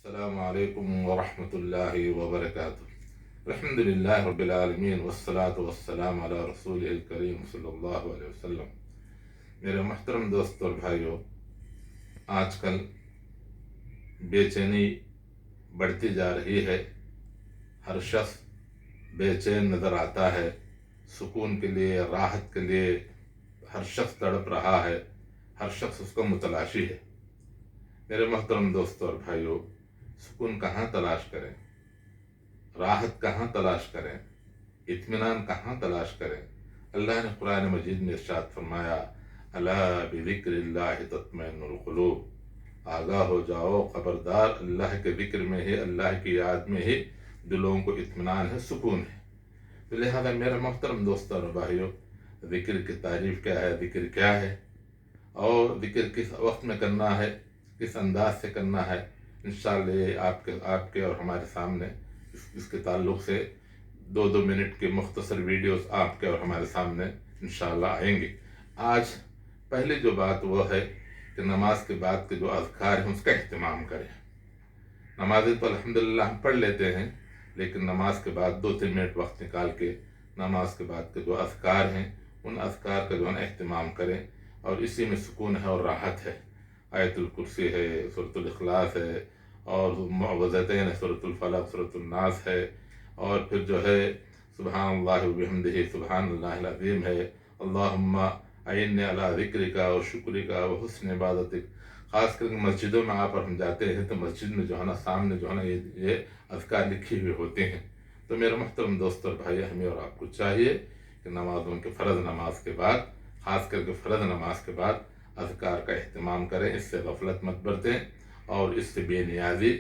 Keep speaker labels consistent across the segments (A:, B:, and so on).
A: السلام علیکم ورحمۃ اللہ وبرکاتہ۔ الحمد للہ رب العالمین والصلاة والسلام علی رسول الکریم صلی اللہ علیہ وسلم۔ میرے محترم دوست اور بھائیوں، آج کل بے چینی بڑھتی جا رہی ہے۔ ہر شخص بے چین نظر آتا ہے۔ سکون کے لیے، راحت کے لیے ہر شخص تڑپ رہا ہے، ہر شخص اس کا متلاشی ہے۔ میرے محترم دوستوں اور بھائیوں، سکون کہاں تلاش کریں؟ راحت کہاں تلاش کریں؟ اطمینان کہاں تلاش کریں؟ اللہ نے قرآن مجید میں ارشاد فرمایا، الا بذکر اللہ تطمئن القلوب، آگاہ ہو جاؤ، خبردار، اللہ کے ذکر میں ہی، اللہ کی یاد میں ہی دلوں کو اطمینان ہے، سکون ہے۔ تو لہذا میرے محترم دوستوں اور بھائیوں، ذکر کی تعریف کیا ہے، ذکر کیا ہے، اور ذکر کس وقت میں کرنا ہے، کس انداز سے کرنا ہے، انشاءاللہ یہ آپ کے اور ہمارے سامنے اس کے تعلق سے 2 منٹ کے مختصر ویڈیوز آپ کے اور ہمارے سامنے انشاءاللہ آئیں گے۔ آج پہلی جو بات وہ ہے کہ نماز کے بعد کے جو اذکار ہیں اس کا اہتمام کریں۔ نمازیں تو الحمدللہ ہم پڑھ لیتے ہیں، لیکن نماز کے بعد 2-3 منٹ وقت نکال کے نماز کے بعد کے جو اذکار ہیں ان اذکار کا جو ہے اہتمام کریں، اور اسی میں سکون ہے اور راحت ہے۔ آیت الکرسی ہے، سورۃ الاخلاص ہے، اور معوذتین ہے، سورۃ الفلق، سورۃ الناس ہے، اور پھر جو ہے سبحان اللہ وبحمدہ، سبحان اللہ العظیم ہے، اللہم اعنی علی ذکرک و شکرک و حسن عبادتک۔ خاص کر کے مسجدوں میں آپ اور ہم جاتے ہیں تو مسجد میں جو ہے نا سامنے جو ہے نا یہ اذکار لکھی ہوئے ہوتے ہیں۔ تو میرے محترم دوست اور بھائی، ہمیں اور آپ کو چاہیے کہ نمازوں کے فرض نماز کے بعد، خاص کر کے فرض نماز کے بعد اذکار کا اہتمام کریں، اس سے غفلت مت برتیں اور اس سے بے نیازی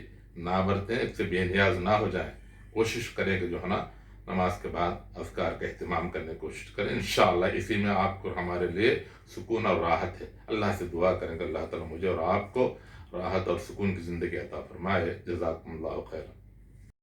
A: نہ برتیں، اس سے بے نیاز نہ ہو جائیں۔ کوشش کریں کہ جو ہے نا نماز کے بعد اذکار کا اہتمام کرنے کی کوشش کریں، انشاءاللہ اسی میں آپ کو ہمارے لیے سکون اور راحت ہے۔ اللہ سے دعا کریں کہ اللہ تعالیٰ مجھے اور آپ کو راحت اور سکون کی زندگی عطا فرمائے۔ جزاکم اللہ خیر۔